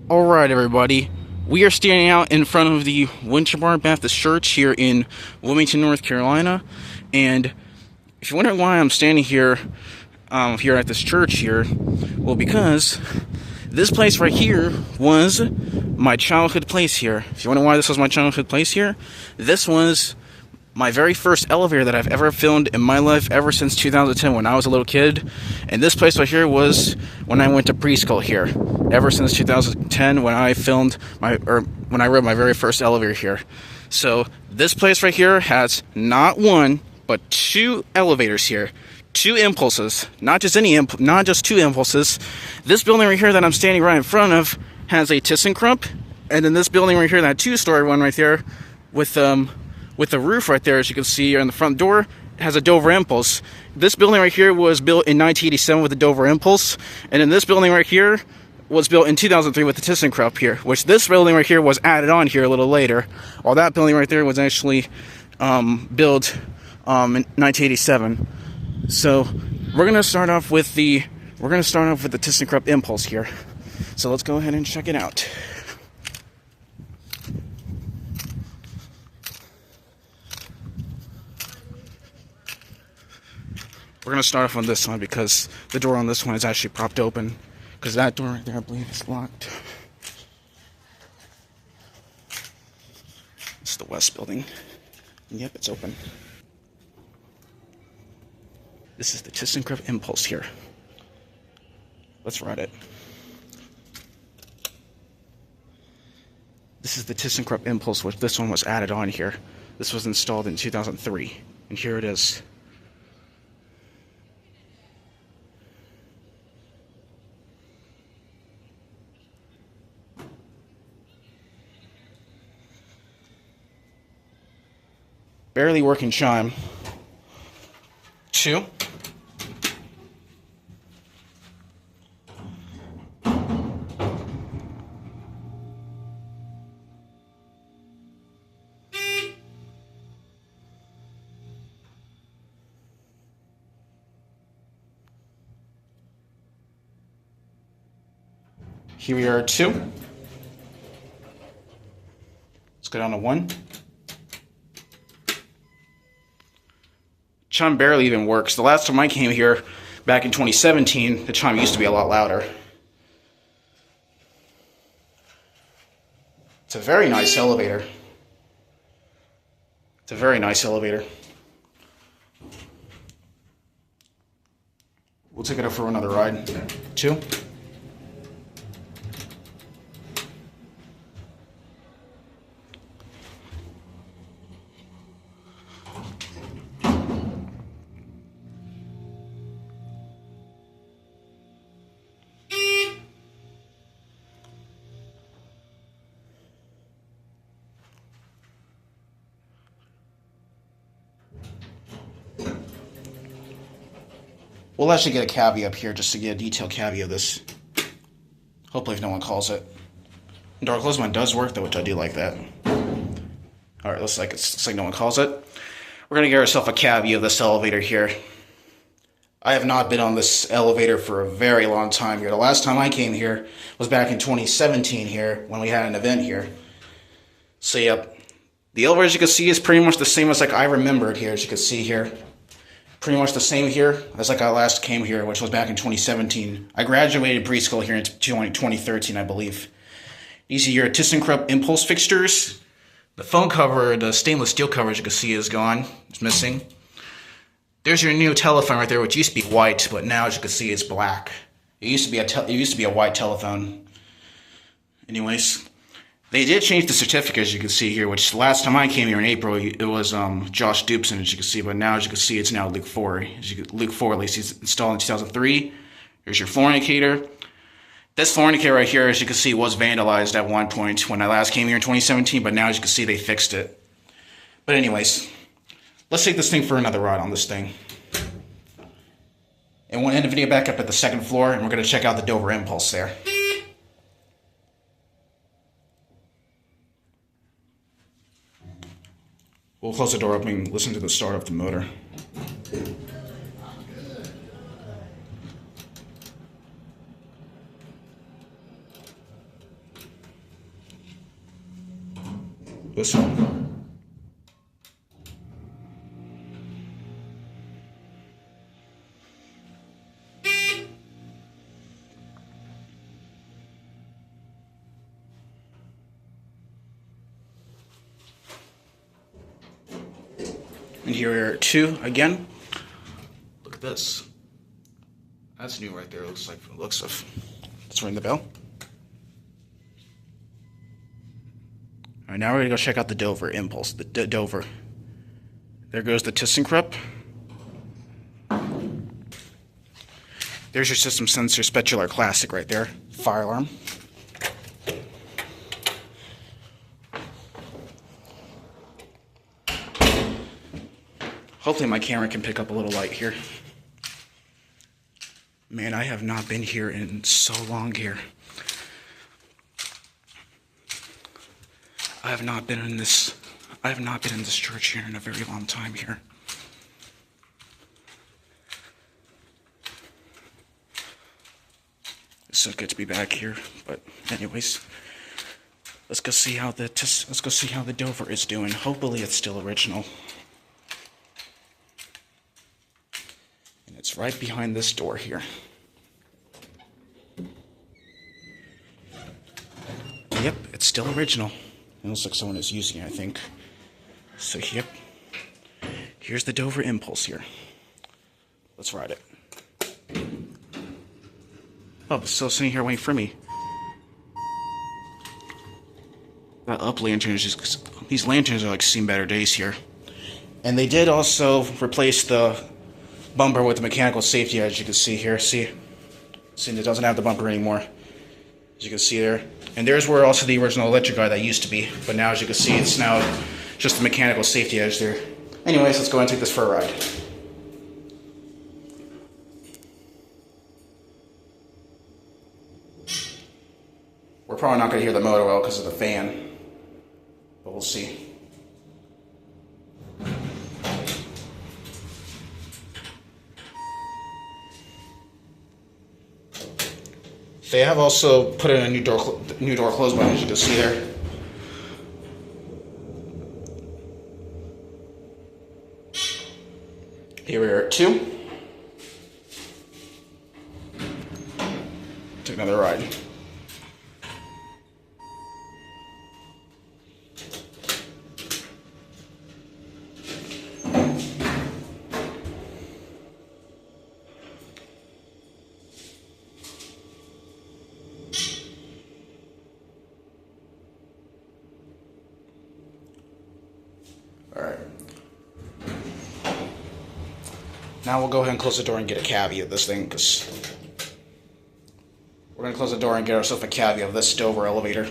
Alright, everybody. We are standing out in front of the Winter Bar Baptist Church here in Wilmington, North Carolina. And if you're wondering why I'm standing here, here at this church here, well, because this place right here was my childhood place here. If you wonder why this was my childhood place here, this was my very first elevator that I've ever filmed in my life ever since 2010 when I was a little kid. And this place right here was when I went to preschool here. Ever since 2010 when I when I rode my very first elevator here. So this place right here has not one, but two elevators here. Two impulses. Not just two impulses. This building right here that I'm standing right in front of has a ThyssenKrupp. And then this building right here, that two-story one right there, with the roof right there, as you can see on the front door, has a Dover Impulse. This building right here was built in 1987 with the Dover Impulse, and then this building right here was built in 2003 with the ThyssenKrupp here, which this building right here was added on here a little later, while that building right there was actually built in 1987. So we're gonna start off with the ThyssenKrupp Impulse here. So let's go ahead and check it out. We're going to start off on this one because the door on this one is actually propped open. Because that door right there, I believe, is locked. It's the west building. Yep, it's open. This is the ThyssenKrupp Impulse here. Let's ride it. This is the ThyssenKrupp Impulse, which this one was added on here. This was installed in 2003. And here it is. Barely working chime. 2. Here we are at 2. Let's go down to 1. Chime barely even works. The last time I came here, back in 2017, the chime used to be a lot louder. It's a very nice elevator. It's a very nice elevator. We'll take it up for another ride. 2. We'll actually get a cabbie up here just to get a detailed cabbie of this. Hopefully if no one calls it. Door closed one does work though, which I do like that. Alright, looks like no one calls it. We're gonna get ourselves a cabbie of this elevator here. I have not been on this elevator for a very long time here. The last time I came here was back in 2017 here when we had an event here. So yep. The elevator, as you can see, is pretty much the same as like I remembered here, as you can see here. Pretty much the same here as like I last came here, which was back in 2017. I graduated preschool here in 2013, I believe. These are your ThyssenKrupp Impulse fixtures. The phone cover, the stainless steel cover, as you can see, is gone. It's missing. There's your new telephone right there, which used to be white, but now, as you can see, it's black. It used to be a white telephone. Anyways, they did change the certificate, as you can see here, which last time I came here in April, it was Josh Dupson, as you can see, but now, as you can see, it's now Luke Forey. Luke Forey, at least, he's installed in 2003. There's your floor indicator. This floor indicator right here, as you can see, was vandalized at one point when I last came here in 2017, but now, as you can see, they fixed it. But anyways, let's take this thing for another ride on this thing. And we'll end the video back up at the second floor, and we're going to check out the Dover Impulse there. We'll close the door up and listen to the start of the motor. Listen. And here are 2 again. Look at this. That's new right there. It looks like from the looks of. Let's ring the bell. All right, now we're gonna go check out the Dover Impulse. The Dover. There goes the ThyssenKrupp. There's your system sensor specular classic right there. Fire alarm. Hopefully my camera can pick up a little light here. Man, I have not been here in so long here. I have not been in this church here in a very long time here. It's so good to be back here, but anyways, let's go see how the Dover is doing. Hopefully it's still original. And it's right behind this door here. Yep, it's still original. It looks like someone is using it, I think. So, yep. Here's the Dover Impulse here. Let's ride it. Oh, it's still sitting here waiting for me. That up lantern is just... These lanterns are like seen better days here. And they did also replace the bumper with the mechanical safety, as you can see here. See, it doesn't have the bumper anymore, as you can see there. And there's where also the original electric guy that used to be, but now as you can see, it's now just the mechanical safety edge there. Anyways, let's go and take this for a ride. We're probably not going to hear the motor oil because of the fan, but we'll see. They have also put in a new door close button, as you can see there. Here we are at 2. Take another ride. Alright. Now we'll go ahead and close the door and get a caveat of this thing, because we're going to close the door and get ourselves a caveat of this Dover elevator.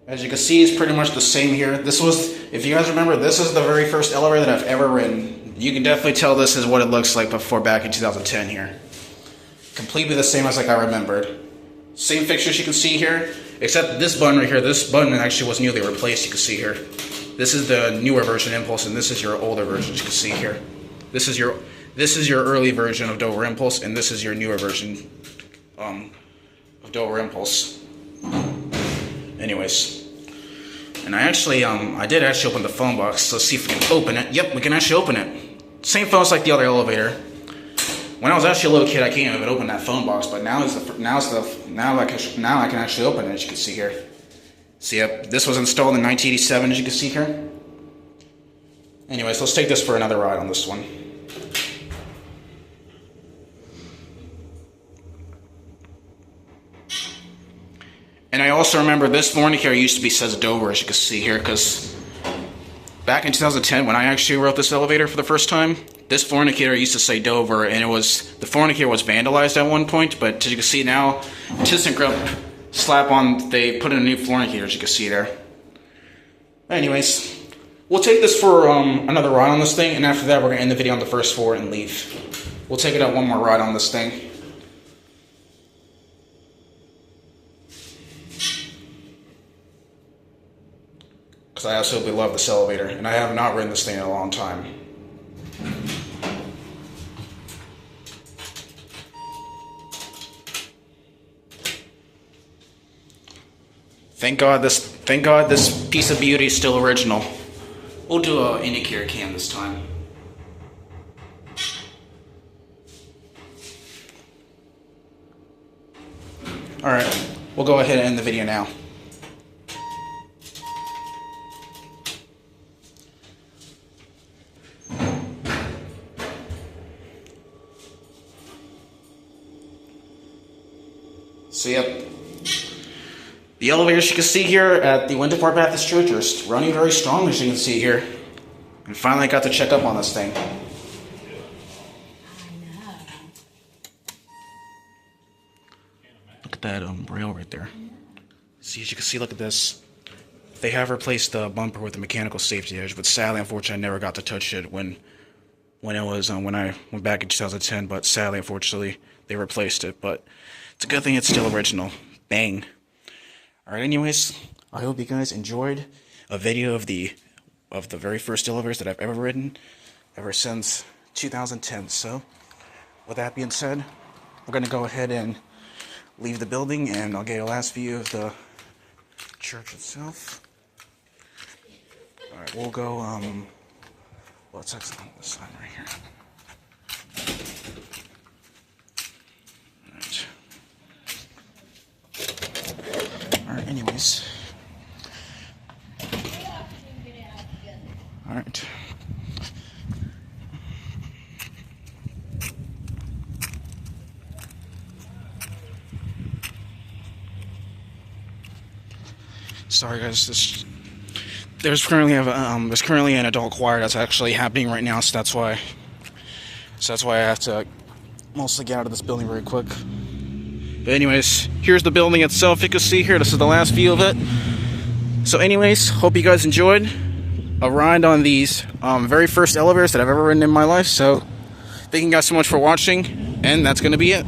As you can see, it's pretty much the same here. This was, if you guys remember, this is the very first elevator that I've ever ridden. You can definitely tell this is what it looks like before back in 2010 here. Completely the same as like I remembered. Same fixtures you can see here. Except this button right here, this button actually was newly replaced, you can see here. This is the newer version Impulse, and this is your older version, you can see here. This is your early version of Dover Impulse, and this is your newer version of Dover Impulse. Anyways. And I did actually open the phone box. Let's see if we can open it. Yep, we can actually open it. Same phone's like the other elevator. When I was actually a little kid, I can't even open that phone box, but now I can actually open it, as you can see here. See, yep, this was installed in 1987, as you can see here. Anyways, let's take this for another ride on this one. And I also remember this fornicator used to be says Dover, as you can see here, because back in 2010, when I actually wrote this elevator for the first time, this fornicator used to say Dover, and the fornicator was vandalized at one point, but as you can see now, ThyssenKrupp they put in a new fornicator, as you can see there. Anyways, we'll take this for another ride on this thing, and after that we're going to end the video on the first floor and leave. We'll take it out one more ride on this thing. Because I absolutely love this elevator, and I have not ridden this thing in a long time. Thank God this piece of beauty is still original. We'll do a indicator cam this time. Alright, we'll go ahead and end the video now. So yep, the elevators you can see here at the Winter Park Baptist Church are running very strong, as you can see here. And finally got to check up on this thing. Look at that rail right there. See, as you can see, look at this. They have replaced the bumper with a mechanical safety edge, but sadly, unfortunately, I never got to touch it when I went back in 2010. But sadly, unfortunately, they replaced it. But it's a good thing it's still original. Bang. Alright, anyways, I hope you guys enjoyed a video of the very first elevators that I've ever ridden, ever since 2010. So, with that being said, we're going to go ahead and leave the building, and I'll get a last view of the church itself. Alright, we'll go, let's exit on this side right here. Alright, anyways. Alright. Sorry guys, there's currently an adult choir that's actually happening right now, so that's why I have to mostly get out of this building very quick. But anyways, here's the building itself. You can see here, this is the last view of it. So anyways, hope you guys enjoyed a ride on these very first elevators that I've ever ridden in my life. So thank you guys so much for watching, and that's gonna be it.